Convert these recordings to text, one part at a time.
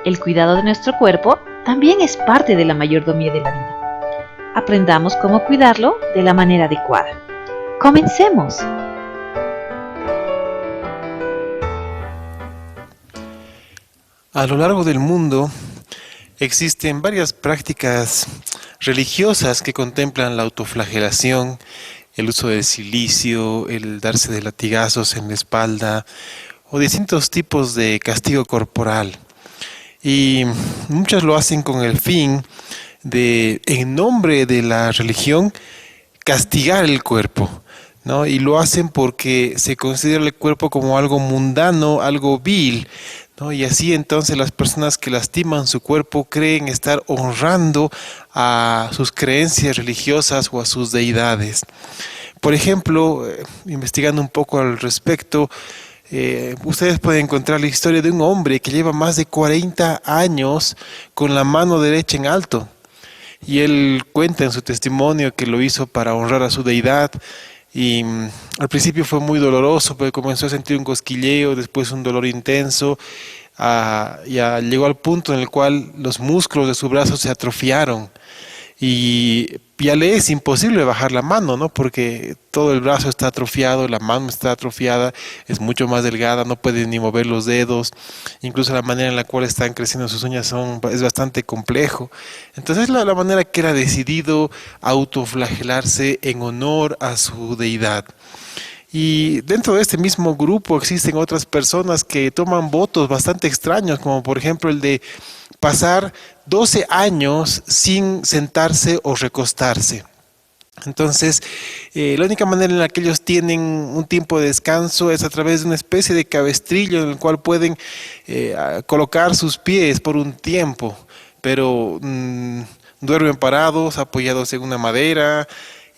El cuidado de nuestro cuerpo también es parte de la mayordomía de la vida. Aprendamos cómo cuidarlo de la manera adecuada. ¡Comencemos! A lo largo del mundo existen varias prácticas religiosas que contemplan la autoflagelación, el uso del silicio, el darse de latigazos en la espalda o distintos tipos de castigo corporal. Y muchos lo hacen con el fin de, en nombre de la religión, castigar el cuerpo, ¿no? Y lo hacen porque se considera el cuerpo como algo mundano, algo vil, ¿no? Y así entonces las personas que lastiman su cuerpo creen estar honrando a sus creencias religiosas o a sus deidades. Por ejemplo, investigando un poco al respecto, ustedes pueden encontrar la historia de un hombre que lleva más de 40 años con la mano derecha en alto. Y él cuenta en su testimonio que lo hizo para honrar a su deidad. Y al principio fue muy doloroso, porque comenzó a sentir un cosquilleo, después un dolor intenso. Ya llegó al punto en el cual los músculos de su brazo se atrofiaron. Y ya le es imposible bajar la mano, ¿no? Porque todo el brazo está atrofiado, la mano está atrofiada, es mucho más delgada, no puede ni mover los dedos, incluso la manera en la cual están creciendo sus uñas es bastante complejo. Entonces la manera que era decidido autoflagelarse en honor a su deidad. Y dentro de este mismo grupo existen otras personas que toman votos bastante extraños, como por ejemplo el de pasar 12 años sin sentarse o recostarse. Entonces, la única manera en la que ellos tienen un tiempo de descanso es a través de una especie de cabestrillo en el cual pueden colocar sus pies por un tiempo, pero duermen parados, apoyados en una madera,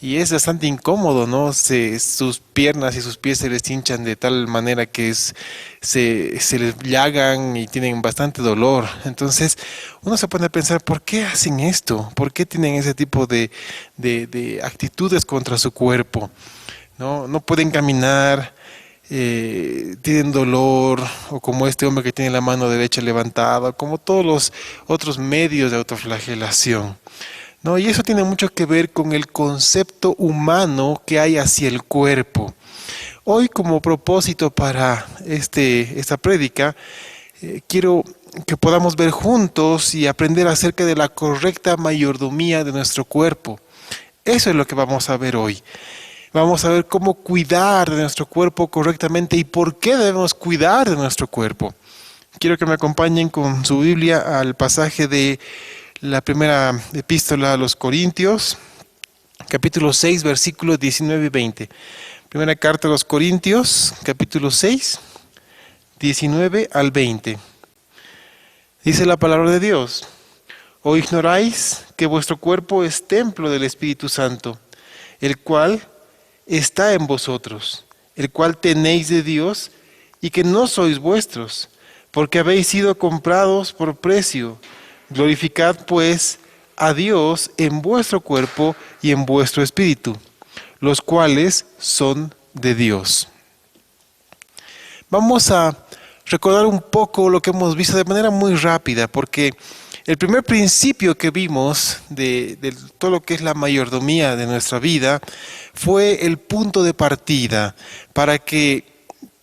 y es bastante incómodo, ¿no? Sus piernas y sus pies se les hinchan de tal manera que se les llagan y tienen bastante dolor. Entonces, uno se pone a pensar, ¿por qué hacen esto? ¿Por qué tienen ese tipo de actitudes contra su cuerpo? No pueden caminar, tienen dolor, o como este hombre que tiene la mano derecha levantada, como todos los otros medios de autoflagelación. No, y eso tiene mucho que ver con el concepto humano que hay hacia el cuerpo. Hoy, como propósito para esta prédica, quiero que podamos ver juntos y aprender acerca de la correcta mayordomía de nuestro cuerpo. Eso es lo que vamos a ver hoy. Vamos a ver cómo cuidar de nuestro cuerpo correctamente y por qué debemos cuidar de nuestro cuerpo. Quiero que me acompañen con su Biblia al pasaje de la primera epístola a los Corintios, capítulo 6, versículos 19 y 20. Primera carta a los Corintios, capítulo 6, 19 al 20. Dice la palabra de Dios: ¿O ignoráis que vuestro cuerpo es templo del Espíritu Santo, el cual está en vosotros, el cual tenéis de Dios, y que no sois vuestros, porque habéis sido comprados por precio? Glorificad pues a Dios en vuestro cuerpo y en vuestro espíritu, los cuales son de Dios. Vamos a recordar un poco lo que hemos visto de manera muy rápida, porque el primer principio que vimos de todo lo que es la mayordomía de nuestra vida fue el punto de partida para que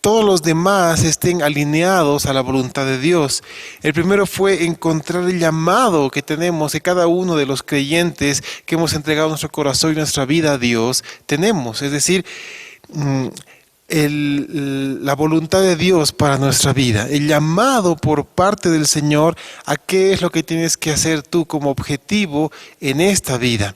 todos los demás estén alineados a la voluntad de Dios. El primero fue encontrar el llamado que tenemos de cada uno de los creyentes que hemos entregado nuestro corazón y nuestra vida a Dios. Tenemos, es decir, la voluntad de Dios para nuestra vida, el llamado por parte del Señor a qué es lo que tienes que hacer tú como objetivo en esta vida.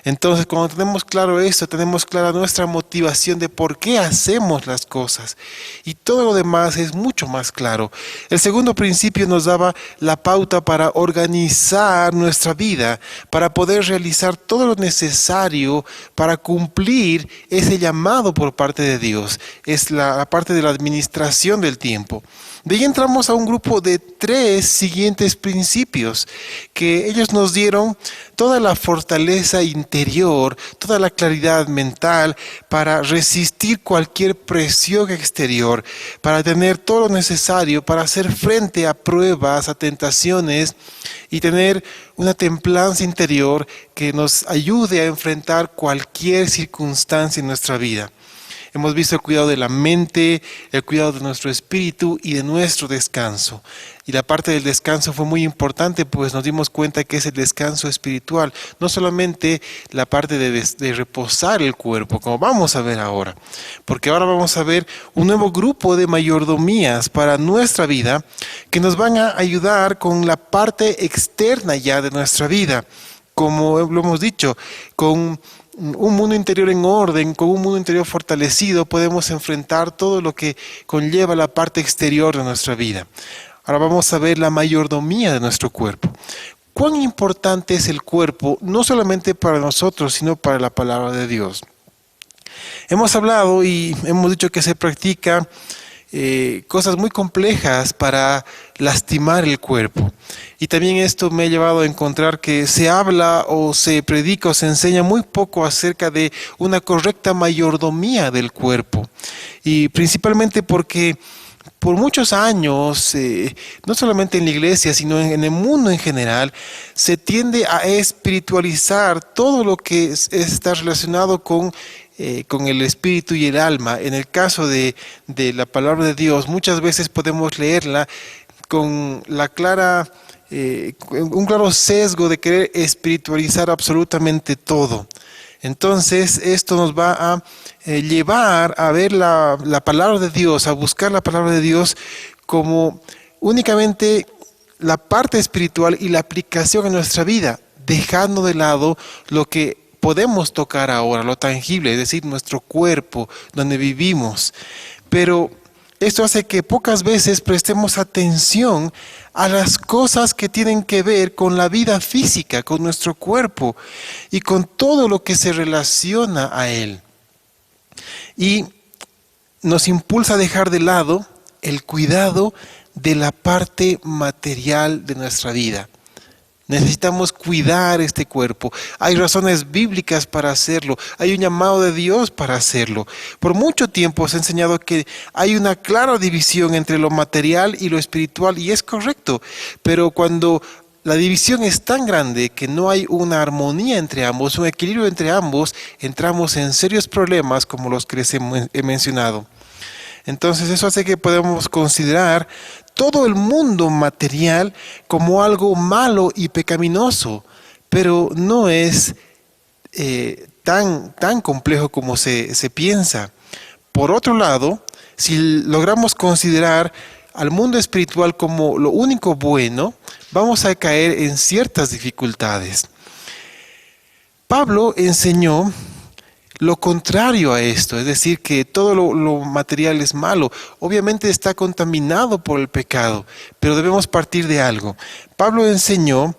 Entonces, cuando tenemos claro esto, tenemos clara nuestra motivación de por qué hacemos las cosas, y todo lo demás es mucho más claro. El segundo principio nos daba la pauta para organizar nuestra vida, para poder realizar todo lo necesario para cumplir ese llamado por parte de Dios. es la parte de la administración del tiempo. De ahí entramos a un grupo de 3 siguientes principios que ellos nos dieron toda la fortaleza interior, toda la claridad mental para resistir cualquier presión exterior, para tener todo lo necesario para hacer frente a pruebas, a tentaciones y tener una templanza interior que nos ayude a enfrentar cualquier circunstancia en nuestra vida. Hemos visto el cuidado de la mente, el cuidado de nuestro espíritu y de nuestro descanso. Y la parte del descanso fue muy importante, pues nos dimos cuenta que es el descanso espiritual, no solamente la parte de reposar el cuerpo, como vamos a ver ahora, porque ahora vamos a ver un nuevo grupo de mayordomías para nuestra vida que nos van a ayudar con la parte externa ya de nuestra vida, como lo hemos dicho, con un mundo interior en orden, con un mundo interior fortalecido, podemos enfrentar todo lo que conlleva la parte exterior de nuestra vida. Ahora vamos a ver la mayordomía de nuestro cuerpo. ¿Cuán importante es el cuerpo, no solamente para nosotros, sino para la palabra de Dios? Hemos hablado y hemos dicho que se practica cosas muy complejas para lastimar el cuerpo. Y también esto me ha llevado a encontrar que se habla o se predica o se enseña muy poco acerca de una correcta mayordomía del cuerpo. Y principalmente porque por muchos años, no solamente en la iglesia, sino en el mundo en general, se tiende a espiritualizar todo lo que está relacionado con el espíritu y el alma. En el caso de la palabra de Dios, muchas veces podemos leerla con un claro sesgo de querer espiritualizar absolutamente todo. Entonces esto nos va a llevar a ver la palabra de Dios, a buscar la palabra de Dios como únicamente la parte espiritual y la aplicación en nuestra vida, dejando de lado lo que podemos tocar ahora, lo tangible, es decir, nuestro cuerpo, donde vivimos. Pero esto hace que pocas veces prestemos atención a las cosas que tienen que ver con la vida física, con nuestro cuerpo y con todo lo que se relaciona a él. Y nos impulsa a dejar de lado el cuidado de la parte material de nuestra vida. Necesitamos cuidar este cuerpo. Hay razones bíblicas para hacerlo. Hay un llamado de Dios para hacerlo. Por mucho tiempo se ha enseñado que hay una clara división entre lo material y lo espiritual, y es correcto. Pero cuando la división es tan grande que no hay una armonía entre ambos, un equilibrio entre ambos, entramos en serios problemas como los que les he mencionado. Entonces eso hace que podamos considerar todo el mundo material como algo malo y pecaminoso, pero no es tan complejo como se piensa. Por otro lado, si logramos considerar al mundo espiritual como lo único bueno, vamos a caer en ciertas dificultades. Pablo enseñó lo contrario a esto, es decir, que todo lo material es malo. Obviamente está contaminado por el pecado, pero debemos partir de algo. Pablo enseñó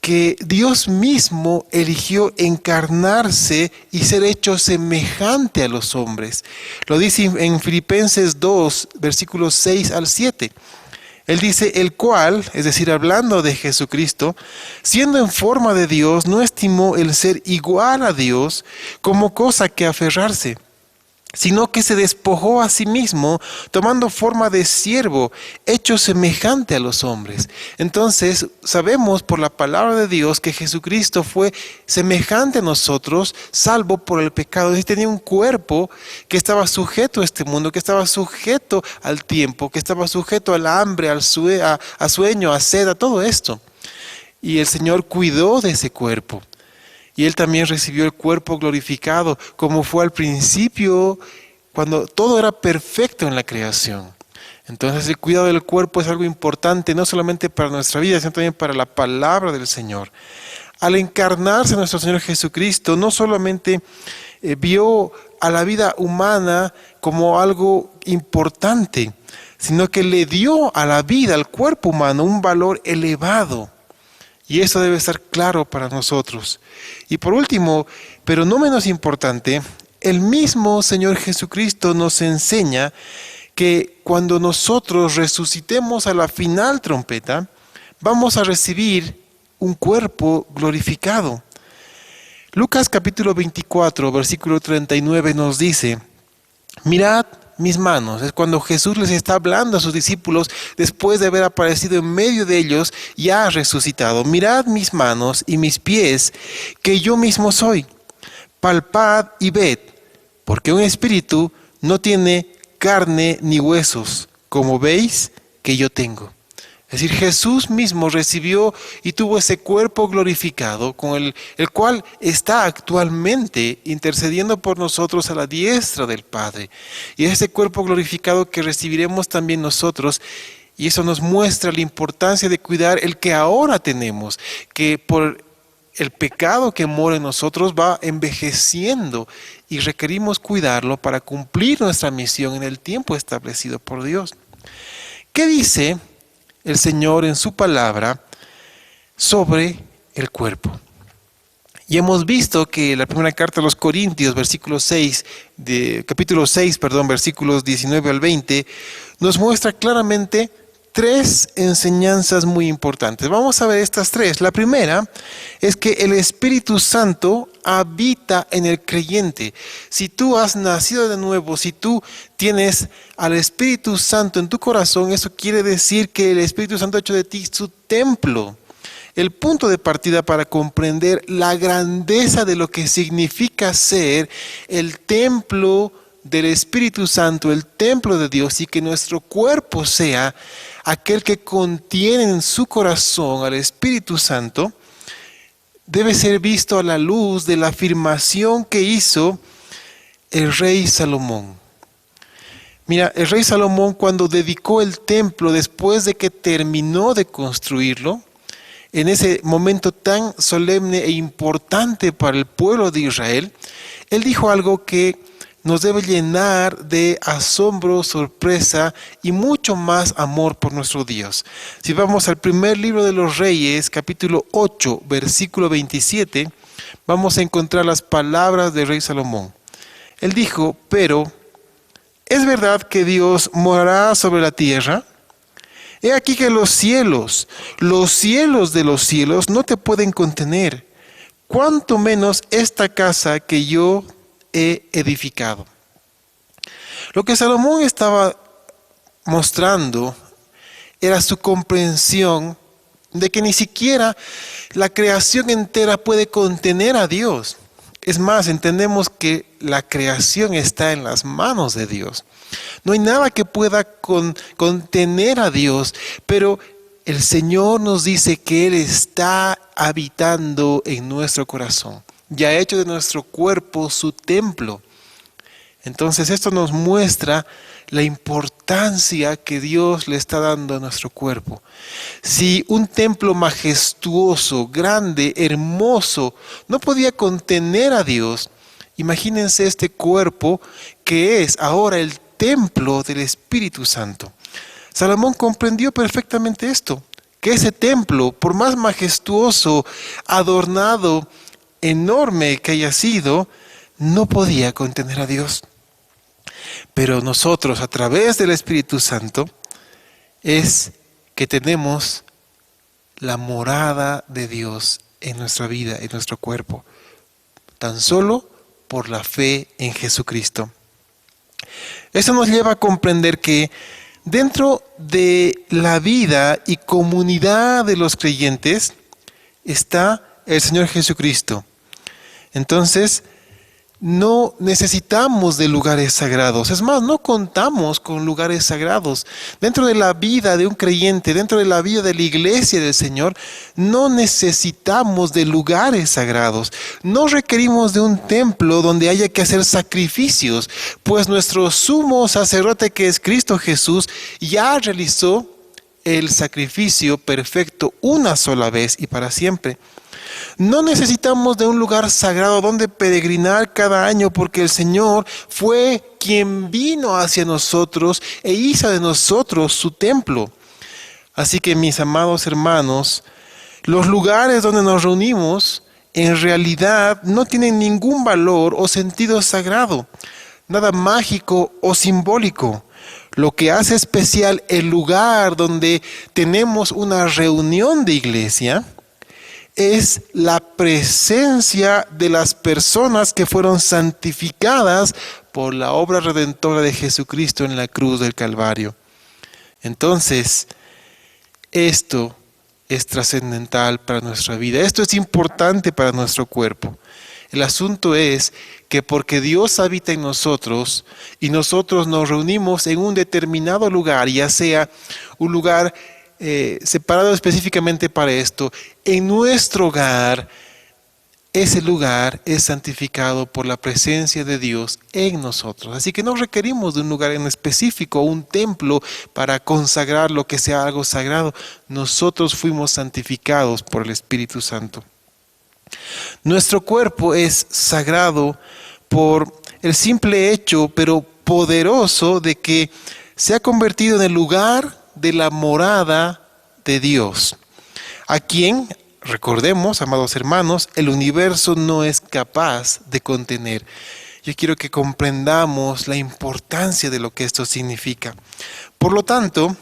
que Dios mismo eligió encarnarse y ser hecho semejante a los hombres. Lo dice en Filipenses 2, versículos 6 al 7. Él dice, el cual, es decir, hablando de Jesucristo, siendo en forma de Dios, no estimó el ser igual a Dios como cosa que aferrarse, sino que se despojó a sí mismo, tomando forma de siervo, hecho semejante a los hombres. Entonces, sabemos por la palabra de Dios que Jesucristo fue semejante a nosotros, salvo por el pecado. Él tenía un cuerpo que estaba sujeto a este mundo, que estaba sujeto al tiempo, que estaba sujeto al hambre, a sueño, a sed, a todo esto. Y el Señor cuidó de ese cuerpo. Y Él también recibió el cuerpo glorificado, como fue al principio, cuando todo era perfecto en la creación. Entonces el cuidado del cuerpo es algo importante, no solamente para nuestra vida, sino también para la palabra del Señor. Al encarnarse nuestro Señor Jesucristo, no solamente vio a la vida humana como algo importante, sino que le dio a la vida, al cuerpo humano, un valor elevado. Y eso debe estar claro para nosotros. Y por último, pero no menos importante, el mismo Señor Jesucristo nos enseña que cuando nosotros resucitemos a la final trompeta, vamos a recibir un cuerpo glorificado. Lucas capítulo 24, versículo 39 nos dice: mirad mis manos. Es cuando Jesús les está hablando a sus discípulos después de haber aparecido en medio de ellos y ha resucitado. Mirad mis manos y mis pies, que yo mismo soy. Palpad y ved, porque un espíritu no tiene carne ni huesos, como veis que yo tengo. Es decir, Jesús mismo recibió y tuvo ese cuerpo glorificado con el cual está actualmente intercediendo por nosotros a la diestra del Padre. Y ese cuerpo glorificado que recibiremos también nosotros, y eso nos muestra la importancia de cuidar el que ahora tenemos, que por el pecado que mora en nosotros va envejeciendo y requerimos cuidarlo para cumplir nuestra misión en el tiempo establecido por Dios. ¿Qué dice el Señor en su palabra sobre el cuerpo? Y hemos visto que la primera carta a los Corintios, capítulo 6, versículos 19 al 20, nos muestra claramente tres enseñanzas muy importantes. Vamos a ver estas tres. La primera es que el Espíritu Santo habita en el creyente. Si tú has nacido de nuevo, si tú tienes al Espíritu Santo en tu corazón, eso quiere decir que el Espíritu Santo ha hecho de ti su templo. El punto de partida para comprender la grandeza de lo que significa ser el templo del Espíritu Santo, el templo de Dios, y que nuestro cuerpo sea aquel que contiene en su corazón al Espíritu Santo, debe ser visto a la luz de la afirmación que hizo el rey Salomón. Mira, el rey Salomón, cuando dedicó el templo después de que terminó de construirlo, en ese momento tan solemne e importante para el pueblo de Israel, él dijo algo que nos debe llenar de asombro, sorpresa y mucho más amor por nuestro Dios. Si vamos al primer libro de los Reyes, capítulo 8, versículo 27, vamos a encontrar las palabras del rey Salomón. Él dijo: pero, ¿es verdad que Dios morará sobre la tierra? He aquí que los cielos de los cielos no te pueden contener, cuanto menos esta casa que yo he edificado. Lo que Salomón estaba mostrando era su comprensión de que ni siquiera la creación entera puede contener a Dios. Es más, entendemos que la creación está en las manos de Dios. No hay nada que pueda contener a Dios, pero el Señor nos dice que Él está habitando en nuestro corazón. Ya ha hecho de nuestro cuerpo su templo. Entonces esto nos muestra la importancia que Dios le está dando a nuestro cuerpo. Si un templo majestuoso, grande, hermoso, no podía contener a Dios, imagínense este cuerpo que es ahora el templo del Espíritu Santo. Salomón comprendió perfectamente esto, que ese templo, por más majestuoso, adornado, enorme que haya sido, no podía contener a Dios. Pero nosotros, a través del Espíritu Santo, es que tenemos la morada de Dios en nuestra vida, en nuestro cuerpo, tan solo por la fe en Jesucristo. Eso nos lleva a comprender que dentro de la vida y comunidad de los creyentes está el Señor Jesucristo. Entonces, no necesitamos de lugares sagrados. Es más, no contamos con lugares sagrados. Dentro de la vida de un creyente, dentro de la vida de la iglesia del Señor, no necesitamos de lugares sagrados. No requerimos de un templo donde haya que hacer sacrificios, pues nuestro sumo sacerdote, que es Cristo Jesús, ya realizó el sacrificio perfecto una sola vez y para siempre. No necesitamos de un lugar sagrado donde peregrinar cada año, porque el Señor fue quien vino hacia nosotros e hizo de nosotros su templo. Así que, mis amados hermanos, los lugares donde nos reunimos en realidad no tienen ningún valor o sentido sagrado, nada mágico o simbólico. Lo que hace especial el lugar donde tenemos una reunión de iglesia es la presencia de las personas que fueron santificadas por la obra redentora de Jesucristo en la cruz del Calvario. Entonces, esto es trascendental para nuestra vida. Esto es importante para nuestro cuerpo. El asunto es que porque Dios habita en nosotros y nosotros nos reunimos en un determinado lugar, ya sea un lugar separado específicamente para esto, en nuestro hogar, ese lugar es santificado por la presencia de Dios en nosotros. Así que no requerimos de un lugar en específico, un templo para consagrar lo que sea algo sagrado. Nosotros fuimos santificados por el Espíritu Santo. Nuestro cuerpo es sagrado por el simple hecho, pero poderoso, de que se ha convertido en el lugar de la morada de Dios, a quien, recordemos, amados hermanos, el universo no es capaz de contener. Yo quiero que comprendamos la importancia de lo que esto significa. Por lo tanto,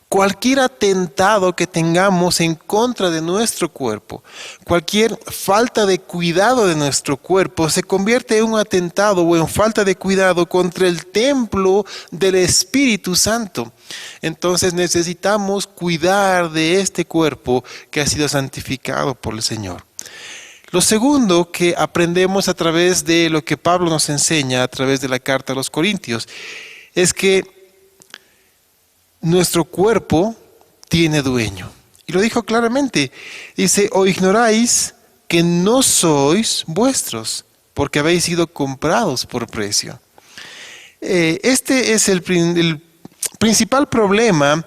cualquier atentado que tengamos en contra de nuestro cuerpo, cualquier falta de cuidado de nuestro cuerpo, se convierte en un atentado o en falta de cuidado contra el templo del Espíritu Santo. Entonces necesitamos cuidar de este cuerpo que ha sido santificado por el Señor. Lo segundo que aprendemos a través de lo que Pablo nos enseña a través de la carta a los Corintios es que nuestro cuerpo tiene dueño. Y lo dijo claramente. Dice, ¿o ignoráis que no sois vuestros, porque habéis sido comprados por precio? Este es el principal problema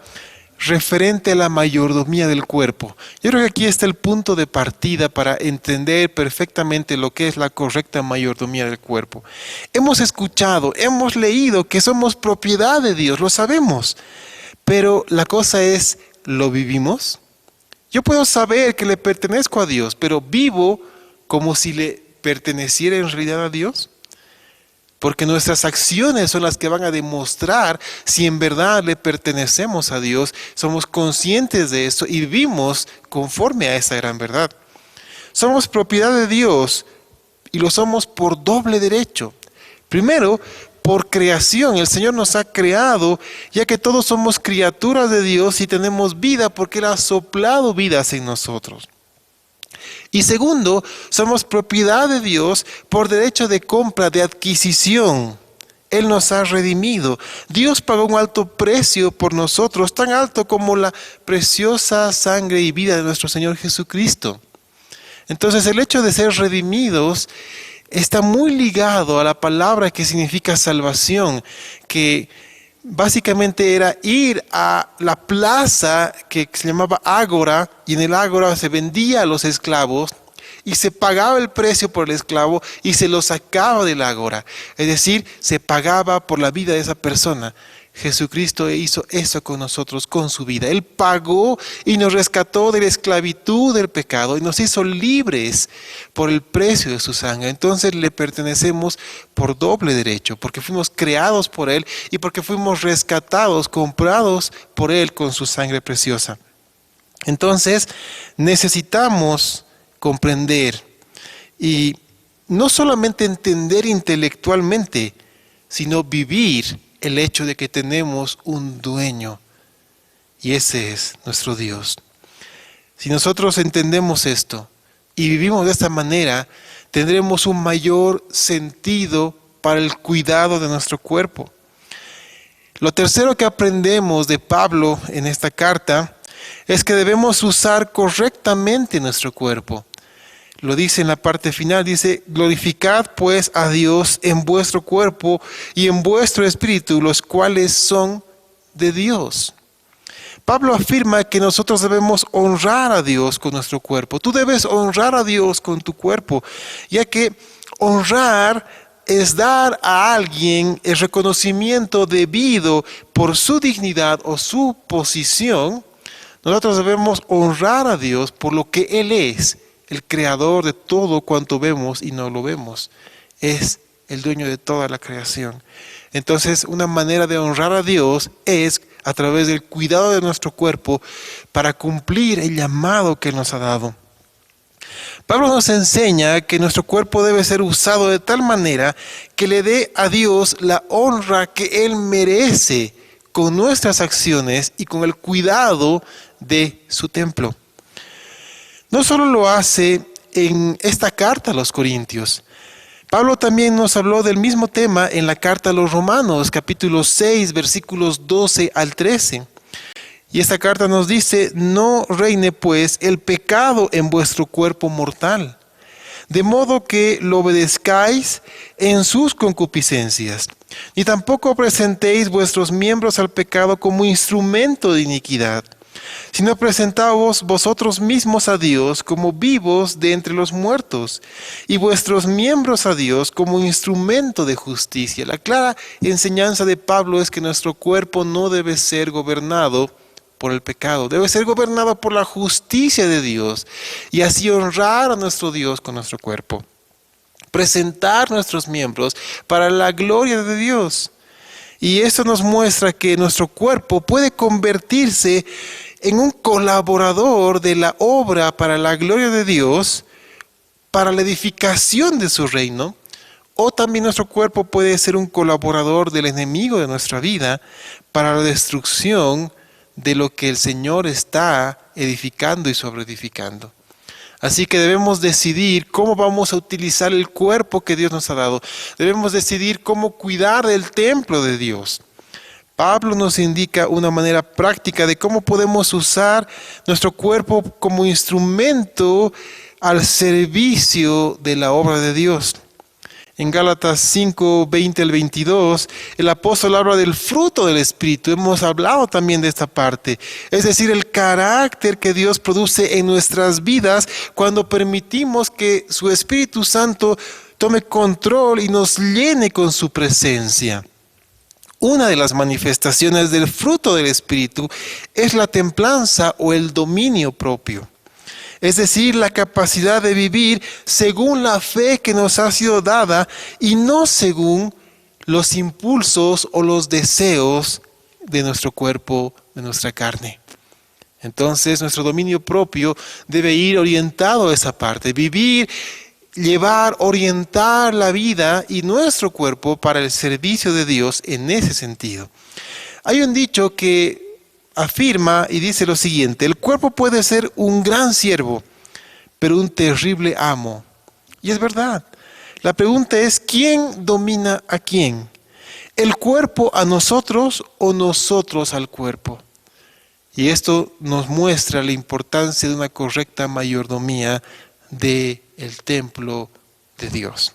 referente a la mayordomía del cuerpo. Yo creo que aquí está el punto de partida para entender perfectamente lo que es la correcta mayordomía del cuerpo. Hemos escuchado, hemos leído que somos propiedad de Dios, lo sabemos. Pero la cosa es, ¿lo vivimos? Yo puedo saber que le pertenezco a Dios, pero ¿vivo como si le perteneciera en realidad a Dios? Porque nuestras acciones son las que van a demostrar si en verdad le pertenecemos a Dios, somos conscientes de eso y vivimos conforme a esa gran verdad. Somos propiedad de Dios y lo somos por doble derecho. Primero, por creación, el Señor nos ha creado, ya que todos somos criaturas de Dios y tenemos vida porque Él ha soplado vidas en nosotros. Y segundo, somos propiedad de Dios por derecho de compra, de adquisición. Él nos ha redimido. Dios pagó un alto precio por nosotros, tan alto como la preciosa sangre y vida de nuestro Señor Jesucristo. Entonces, el hecho de ser redimidos está muy ligado a la palabra que significa salvación, que básicamente era ir a la plaza que se llamaba ágora, y en el ágora se vendía a los esclavos y se pagaba el precio por el esclavo y se lo sacaba del ágora. Es decir, se pagaba por la vida de esa persona. Jesucristo hizo eso con nosotros, con su vida. Él pagó y nos rescató de la esclavitud del pecado y nos hizo libres por el precio de su sangre. Entonces le pertenecemos por doble derecho, porque fuimos creados por Él y porque fuimos rescatados, comprados por Él con su sangre preciosa. Entonces necesitamos comprender y no solamente entender intelectualmente, sino vivir el hecho de que tenemos un dueño, y ese es nuestro Dios. Si nosotros entendemos esto y vivimos de esta manera, tendremos un mayor sentido para el cuidado de nuestro cuerpo. Lo tercero que aprendemos de Pablo en esta carta es que debemos usar correctamente nuestro cuerpo. Lo dice en la parte final, dice, glorificad pues a Dios en vuestro cuerpo y en vuestro espíritu, los cuales son de Dios. Pablo afirma que nosotros debemos honrar a Dios con nuestro cuerpo. Tú debes honrar a Dios con tu cuerpo, ya que honrar es dar a alguien el reconocimiento debido por su dignidad o su posición. Nosotros debemos honrar a Dios por lo que Él es. el creador de todo cuanto vemos y no lo vemos. Es el dueño de toda la creación. Entonces, una manera de honrar a Dios es a través del cuidado de nuestro cuerpo para cumplir el llamado que Él nos ha dado. Pablo nos enseña que nuestro cuerpo debe ser usado de tal manera que le dé a Dios la honra que Él merece con nuestras acciones y con el cuidado de su templo. No solo lo hace en esta carta a los Corintios. Pablo también nos habló del mismo tema en la carta a los Romanos, capítulo 6, versículos 12 al 13. Y esta carta nos dice: no reine pues el pecado en vuestro cuerpo mortal, de modo que lo obedezcáis en sus concupiscencias, ni tampoco presentéis vuestros miembros al pecado como instrumento de iniquidad, sino presentaos vosotros mismos a Dios como vivos de entre los muertos, y vuestros miembros a Dios como instrumento de justicia. La clara enseñanza de Pablo es que nuestro cuerpo no debe ser gobernado por el pecado, debe ser gobernado por la justicia de Dios, y así honrar a nuestro Dios con nuestro cuerpo. Presentar nuestros miembros para la gloria de Dios. Y esto nos muestra que nuestro cuerpo puede convertirse en un colaborador de la obra para la gloria de Dios, para la edificación de su reino, o también nuestro cuerpo puede ser un colaborador del enemigo de nuestra vida para la destrucción de lo que el Señor está edificando y sobreedificando. Así que debemos decidir cómo vamos a utilizar el cuerpo que Dios nos ha dado. Debemos decidir cómo cuidar del templo de Dios. Pablo nos indica una manera práctica de cómo podemos usar nuestro cuerpo como instrumento al servicio de la obra de Dios. En Gálatas 5, 20 al 22, el apóstol habla del fruto del Espíritu. Hemos hablado también de esta parte. Es decir, el carácter que Dios produce en nuestras vidas cuando permitimos que su Espíritu Santo tome control y nos llene con su presencia. Una de las manifestaciones del fruto del Espíritu es la templanza o el dominio propio. Es decir, la capacidad de vivir según la fe que nos ha sido dada y no según los impulsos o los deseos de nuestro cuerpo, de nuestra carne. Entonces, nuestro dominio propio debe ir orientado a esa parte, vivir, llevar, orientar la vida y nuestro cuerpo para el servicio de Dios en ese sentido. Hay un dicho que afirma y dice lo siguiente: el cuerpo puede ser un gran siervo, pero un terrible amo. Y es verdad. La pregunta es: ¿quién domina a quién? ¿El cuerpo a nosotros o nosotros al cuerpo? Y esto nos muestra la importancia de una correcta mayordomía del templo de Dios.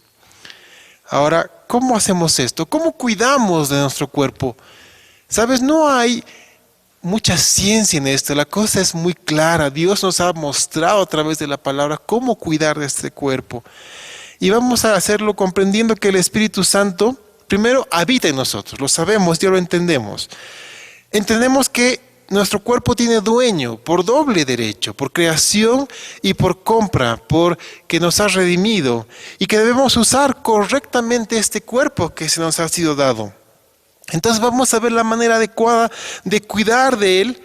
Ahora, ¿cómo hacemos esto? ¿Cómo cuidamos de nuestro cuerpo? ¿Sabes? No hay mucha ciencia en esto, la cosa es muy clara. Dios nos ha mostrado a través de la palabra cómo cuidar de este cuerpo. Y vamos a hacerlo comprendiendo que el Espíritu Santo primero habita en nosotros, lo sabemos, ya lo entendemos. Entendemos que nuestro cuerpo tiene dueño por doble derecho, por creación y por compra, por que nos ha redimido, y que debemos usar correctamente este cuerpo que se nos ha sido dado. Entonces vamos a ver la manera adecuada de cuidar de él,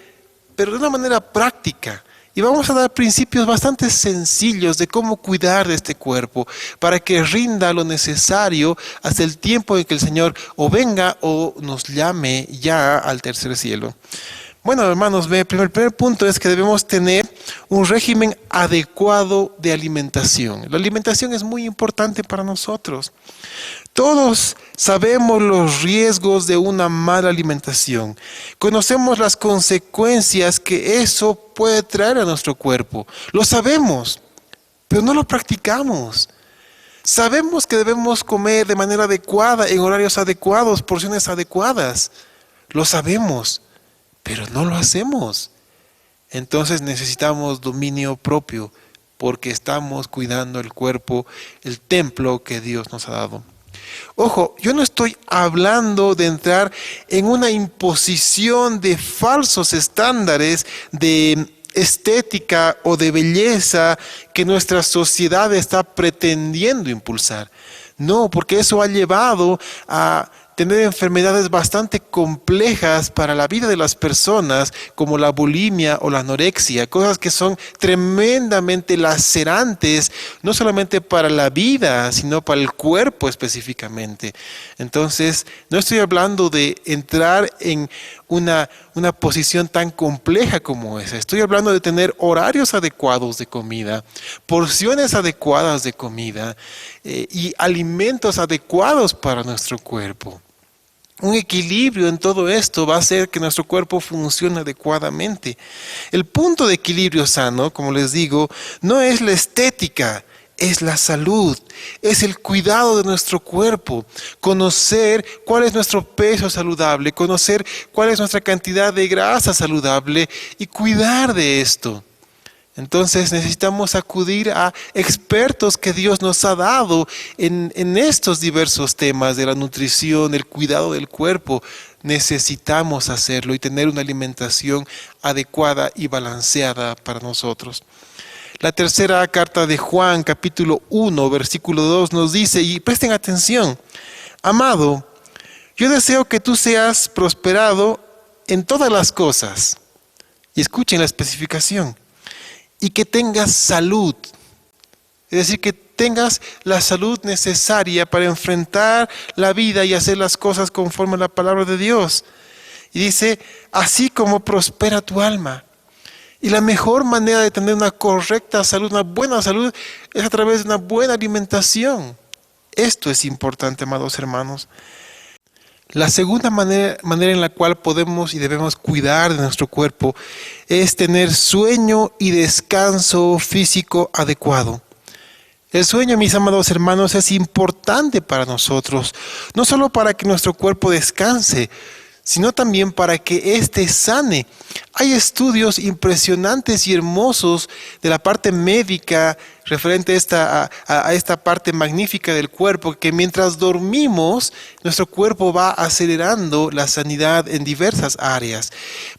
pero de una manera práctica. Y vamos a dar principios bastante sencillos de cómo cuidar de este cuerpo para que rinda lo necesario hasta el tiempo en que el Señor o venga o nos llame ya al tercer cielo. Bueno, hermanos, el primer punto es que debemos tener un régimen adecuado de alimentación. La alimentación es muy importante para nosotros. Todos sabemos los riesgos de una mala alimentación. Conocemos las consecuencias que eso puede traer a nuestro cuerpo. Lo sabemos, pero no lo practicamos. Sabemos que debemos comer de manera adecuada, en horarios adecuados, porciones adecuadas. Lo sabemos, pero no lo hacemos. Entonces necesitamos dominio propio, porque estamos cuidando el cuerpo, el templo que Dios nos ha dado. Ojo, yo no estoy hablando de entrar en una imposición de falsos estándares de estética o de belleza que nuestra sociedad está pretendiendo impulsar. No, porque eso ha llevado a tener enfermedades bastante complejas para la vida de las personas, como la bulimia o la anorexia, cosas que son tremendamente lacerantes, no solamente para la vida, sino para el cuerpo específicamente. Entonces, no estoy hablando de entrar en una posición tan compleja como esa. Estoy hablando de tener horarios adecuados de comida, porciones adecuadas de comida y alimentos adecuados para nuestro cuerpo. Un equilibrio en todo esto va a hacer que nuestro cuerpo funcione adecuadamente. El punto de equilibrio sano, como les digo, no es la estética, es la salud, es el cuidado de nuestro cuerpo, conocer cuál es nuestro peso saludable, conocer cuál es nuestra cantidad de grasa saludable y cuidar de esto. Entonces necesitamos acudir a expertos que Dios nos ha dado en estos diversos temas de la nutrición, el cuidado del cuerpo. Necesitamos hacerlo y tener una alimentación adecuada y balanceada para nosotros. La tercera carta de Juan, capítulo 1, versículo 2, nos dice, y presten atención, amado, yo deseo que tú seas prosperado en todas las cosas. Y escuchen la especificación. Y que tengas salud, es decir, que tengas la salud necesaria para enfrentar la vida y hacer las cosas conforme a la palabra de Dios. Y dice, así como prospera tu alma. Y la mejor manera de tener una correcta salud, una buena salud, es a través de una buena alimentación. Esto es importante, amados hermanos. La segunda manera en la cual podemos y debemos cuidar de nuestro cuerpo es tener sueño y descanso físico adecuado. El sueño, mis amados hermanos, es importante para nosotros, no solo para que nuestro cuerpo descanse, sino también para que éste sane. Hay estudios impresionantes y hermosos de la parte médica referente a esta parte magnífica del cuerpo, que mientras dormimos, nuestro cuerpo va acelerando la sanidad en diversas áreas.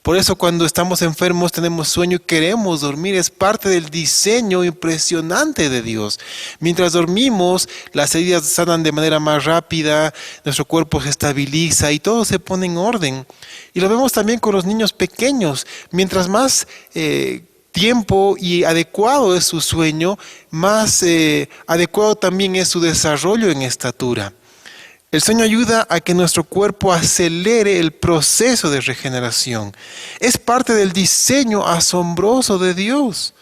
Por eso cuando estamos enfermos, tenemos sueño y queremos dormir, es parte del diseño impresionante de Dios. Mientras dormimos, las heridas sanan de manera más rápida, nuestro cuerpo se estabiliza y todo se pone en orden. Y lo vemos también con los niños pequeños. Mientras más tiempo y adecuado es su sueño, más adecuado también es su desarrollo en estatura. El sueño ayuda a que nuestro cuerpo acelere el proceso de regeneración. Es parte del diseño asombroso de Dios.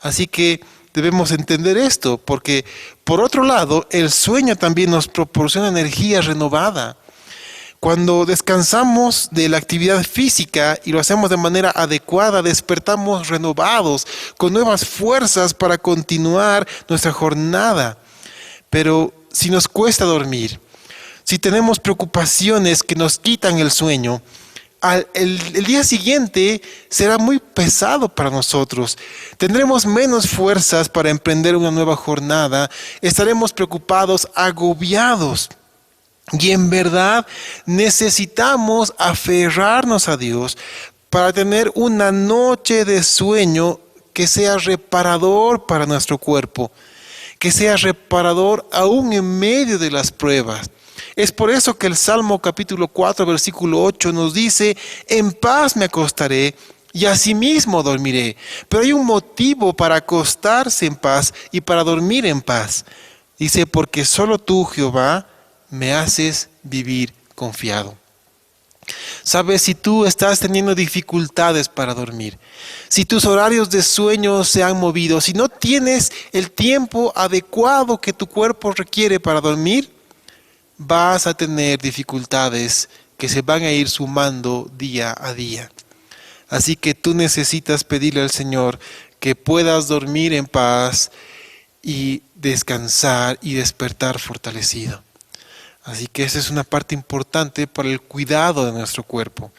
Así que debemos entender esto, porque por otro lado, el sueño también nos proporciona energía renovada. Cuando descansamos de la actividad física y lo hacemos de manera adecuada, despertamos renovados, con nuevas fuerzas para continuar nuestra jornada. Pero si nos cuesta dormir, si tenemos preocupaciones que nos quitan el sueño, el día siguiente será muy pesado para nosotros. Tendremos menos fuerzas para emprender una nueva jornada, estaremos preocupados, agobiados. Y en verdad necesitamos aferrarnos a Dios para tener una noche de sueño que sea reparador para nuestro cuerpo, que sea reparador aún en medio de las pruebas. Es por eso que el Salmo capítulo 4, versículo 8 nos dice, en paz me acostaré y asimismo dormiré. Pero hay un motivo para acostarse en paz y para dormir en paz. Dice, porque solo tú, Jehová, me haces vivir confiado. Sabes, si tú estás teniendo dificultades para dormir, si tus horarios de sueño se han movido, si no tienes el tiempo adecuado que tu cuerpo requiere para dormir, vas a tener dificultades que se van a ir sumando día a día. Así que tú necesitas pedirle al Señor que puedas dormir en paz y descansar y despertar fortalecido. Así que esa es una parte importante para el cuidado de nuestro cuerpo.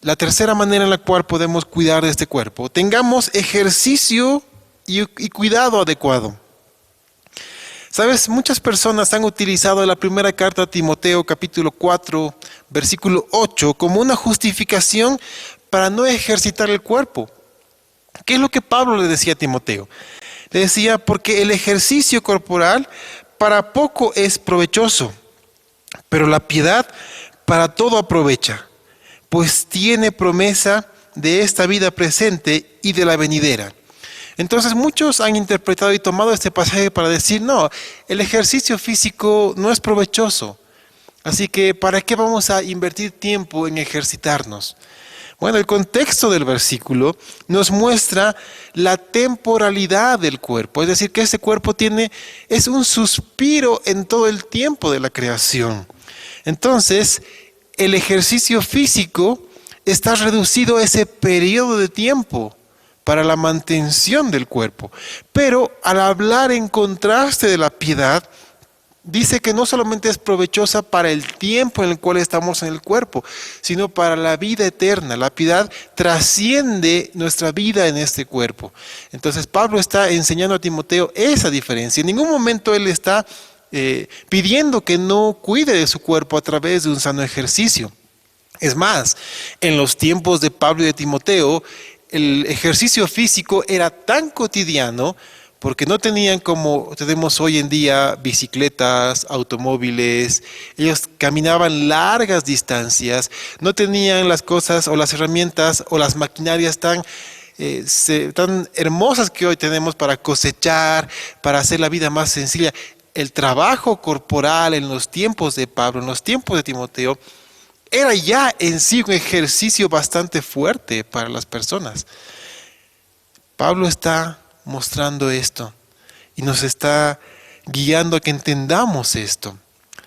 La tercera manera en la cual podemos cuidar de este cuerpo, tengamos ejercicio y cuidado adecuado. Sabes, muchas personas han utilizado la primera carta a Timoteo, capítulo 4, versículo 8, como una justificación para no ejercitar el cuerpo. ¿Qué es lo que Pablo le decía a Timoteo? Le decía, porque el ejercicio corporal para poco es provechoso, pero la piedad para todo aprovecha, pues tiene promesa de esta vida presente y de la venidera. Entonces muchos han interpretado y tomado este pasaje para decir, no, el ejercicio físico no es provechoso, así que ¿para qué vamos a invertir tiempo en ejercitarnos? Bueno, el contexto del versículo nos muestra la temporalidad del cuerpo, es decir, que este cuerpo es un suspiro en todo el tiempo de la creación. Entonces, el ejercicio físico está reducido a ese periodo de tiempo para la mantención del cuerpo. Pero al hablar en contraste de la piedad, dice que no solamente es provechosa para el tiempo en el cual estamos en el cuerpo, sino para la vida eterna. La piedad trasciende nuestra vida en este cuerpo. Entonces Pablo está enseñando a Timoteo esa diferencia. En ningún momento él está pidiendo que no cuide de su cuerpo a través de un sano ejercicio. Es más, en los tiempos de Pablo y de Timoteo, el ejercicio físico era tan cotidiano porque no tenían como tenemos hoy en día bicicletas, automóviles, ellos caminaban largas distancias, no tenían las cosas o las herramientas o las maquinarias tan hermosas que hoy tenemos para cosechar, para hacer la vida más sencilla. El trabajo corporal en los tiempos de Pablo, en los tiempos de Timoteo, era ya en sí un ejercicio bastante fuerte para las personas. Pablo está mostrando esto y nos está guiando a que entendamos esto.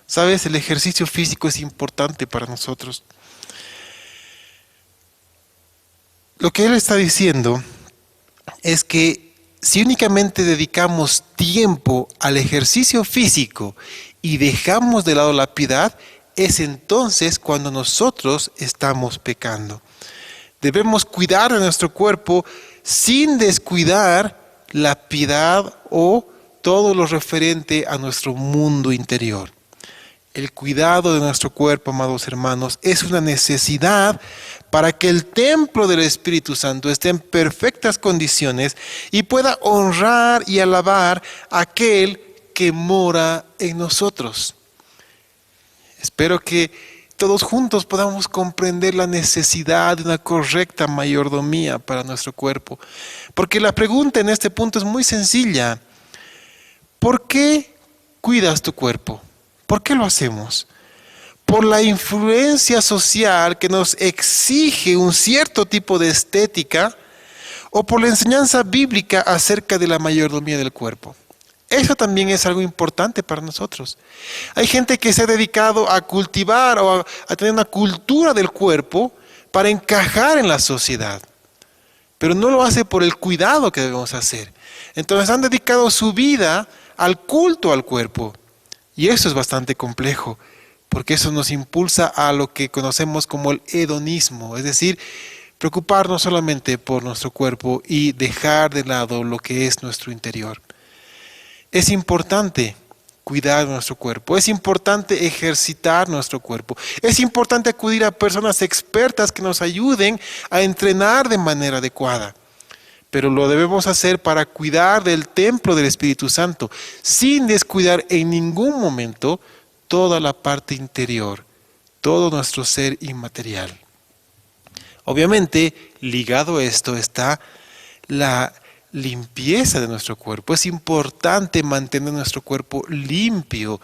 ¿Sabes? El ejercicio físico es importante para nosotros. Lo que él está diciendo es que si únicamente dedicamos tiempo al ejercicio físico y dejamos de lado la piedad, es entonces cuando nosotros estamos pecando. Debemos cuidar de nuestro cuerpo sin descuidar la piedad o todo lo referente a nuestro mundo interior. El cuidado de nuestro cuerpo, amados hermanos, es una necesidad para que el templo del Espíritu Santo esté en perfectas condiciones y pueda honrar y alabar a aquel que mora en nosotros. Espero que todos juntos podamos comprender la necesidad de una correcta mayordomía para nuestro cuerpo. Porque la pregunta en este punto es muy sencilla. ¿Por qué cuidas tu cuerpo? ¿Por qué lo hacemos? ¿Por la influencia social que nos exige un cierto tipo de estética o por la enseñanza bíblica acerca de la mayordomía del cuerpo? Eso también es algo importante para nosotros. Hay gente que se ha dedicado a cultivar o a tener una cultura del cuerpo para encajar en la sociedad, pero no lo hace por el cuidado que debemos hacer. Entonces han dedicado su vida al culto al cuerpo y eso es bastante complejo, porque eso nos impulsa a lo que conocemos como el hedonismo, es decir, preocuparnos solamente por nuestro cuerpo y dejar de lado lo que es nuestro interior. Es importante cuidar de nuestro cuerpo, es importante ejercitar nuestro cuerpo, es importante acudir a personas expertas que nos ayuden a entrenar de manera adecuada. Pero lo debemos hacer para cuidar del templo del Espíritu Santo, sin descuidar en ningún momento toda la parte interior, todo nuestro ser inmaterial. Obviamente, ligado a esto está la limpieza de nuestro cuerpo. Es importante mantener nuestro cuerpo limpio,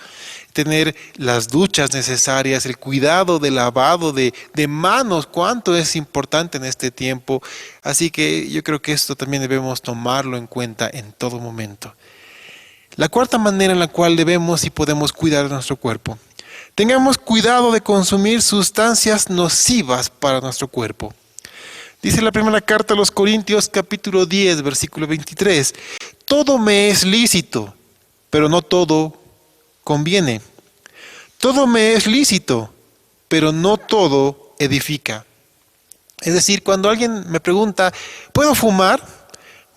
tener las duchas necesarias, el cuidado del lavado de manos, cuánto es importante en este tiempo. Así que yo creo que esto también debemos tomarlo en cuenta en todo momento. La cuarta manera en la cual debemos y podemos cuidar de nuestro cuerpo. Tengamos cuidado de consumir sustancias nocivas para nuestro cuerpo. Dice la primera carta a los Corintios, capítulo 10, versículo 23. Todo me es lícito, pero no todo conviene. Todo me es lícito, pero no todo edifica. Es decir, cuando alguien me pregunta, ¿puedo fumar?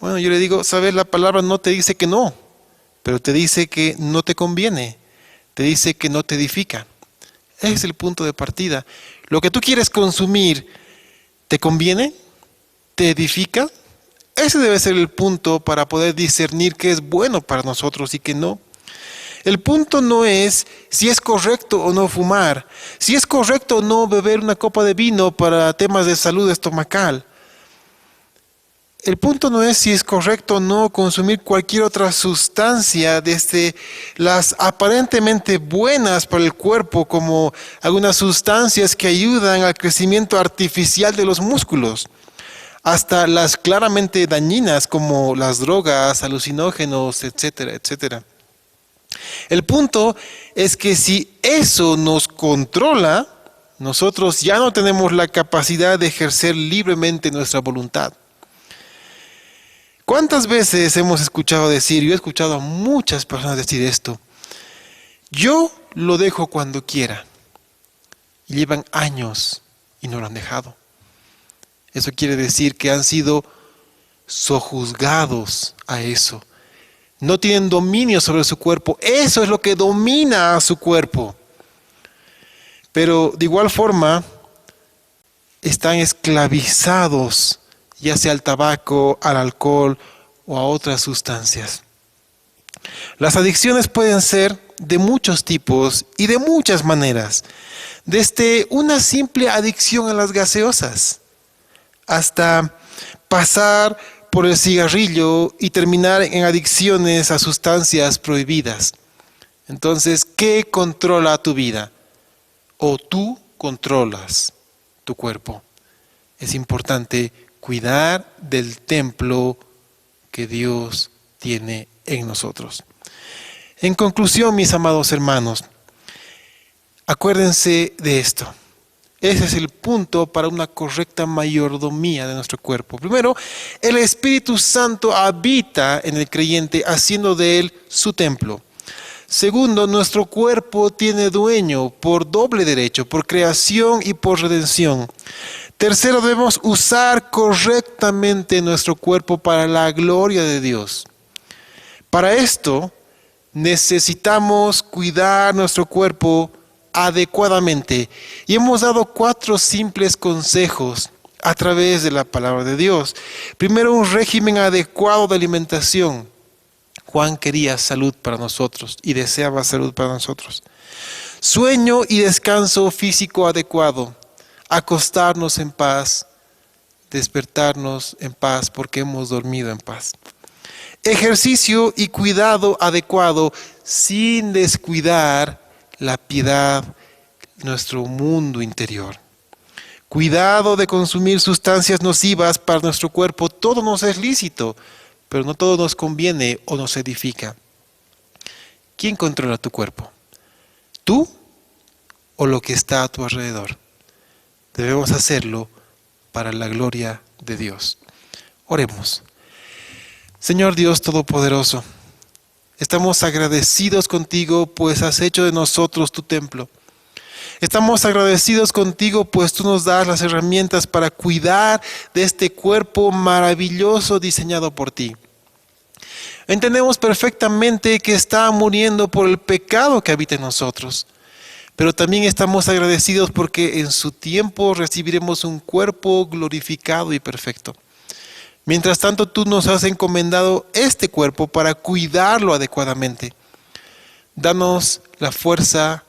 Bueno, yo le digo, sabes, la palabra no te dice que no, pero te dice que no te conviene, te dice que no te edifica. Ese es el punto de partida. Lo que tú quieres consumir, ¿te conviene? ¿Te edifica? Ese debe ser el punto para poder discernir qué es bueno para nosotros y qué no. El punto no es si es correcto o no fumar, si es correcto o no beber una copa de vino para temas de salud estomacal. El punto no es si es correcto o no consumir cualquier otra sustancia, desde las aparentemente buenas para el cuerpo, como algunas sustancias que ayudan al crecimiento artificial de los músculos, hasta las claramente dañinas como las drogas, alucinógenos, etcétera, etcétera. El punto es que si eso nos controla, nosotros ya no tenemos la capacidad de ejercer libremente nuestra voluntad. ¿Cuántas veces hemos escuchado decir, yo he escuchado a muchas personas decir esto, yo lo dejo cuando quiera, y llevan años y no lo han dejado? Eso quiere decir que han sido sojuzgados a eso. No tienen dominio sobre su cuerpo. Eso es lo que domina a su cuerpo. Pero de igual forma, están esclavizados, ya sea al tabaco, al alcohol o a otras sustancias. Las adicciones pueden ser de muchos tipos y de muchas maneras. Desde una simple adicción a las gaseosas, hasta pasar por el cigarrillo y terminar en adicciones a sustancias prohibidas. Entonces, ¿qué controla tu vida? ¿O tú controlas tu cuerpo? Es importante cuidar del templo que Dios tiene en nosotros. En conclusión, mis amados hermanos, acuérdense de esto. Ese es el punto para una correcta mayordomía de nuestro cuerpo. Primero, el Espíritu Santo habita en el creyente, haciendo de él su templo. Segundo, nuestro cuerpo tiene dueño por doble derecho, por creación y por redención. Tercero, debemos usar correctamente nuestro cuerpo para la gloria de Dios. Para esto, necesitamos cuidar nuestro cuerpo adecuadamente. Y hemos dado 4 simples consejos a través de la palabra de Dios. Primero, un régimen adecuado de alimentación. Juan quería salud para nosotros y deseaba salud para nosotros. Sueño y descanso físico adecuado. Acostarnos en paz, despertarnos en paz porque hemos dormido en paz. Ejercicio y cuidado adecuado sin descuidar la piedad, nuestro mundo interior. Cuidado de consumir sustancias nocivas para nuestro cuerpo. Todo nos es lícito, pero no todo nos conviene o nos edifica. ¿Quién controla tu cuerpo? ¿Tú o lo que está a tu alrededor? Debemos hacerlo para la gloria de Dios. Oremos. Señor Dios Todopoderoso, estamos agradecidos contigo, pues has hecho de nosotros tu templo. Estamos agradecidos contigo, pues tú nos das las herramientas para cuidar de este cuerpo maravilloso diseñado por ti. Entendemos perfectamente que está muriendo por el pecado que habita en nosotros, pero también estamos agradecidos porque en su tiempo recibiremos un cuerpo glorificado y perfecto. Mientras tanto, tú nos has encomendado este cuerpo para cuidarlo adecuadamente. Danos la fuerza,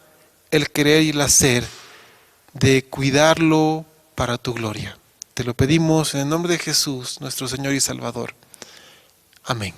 el querer y el hacer de cuidarlo para tu gloria. Te lo pedimos en el nombre de Jesús, nuestro Señor y Salvador. Amén.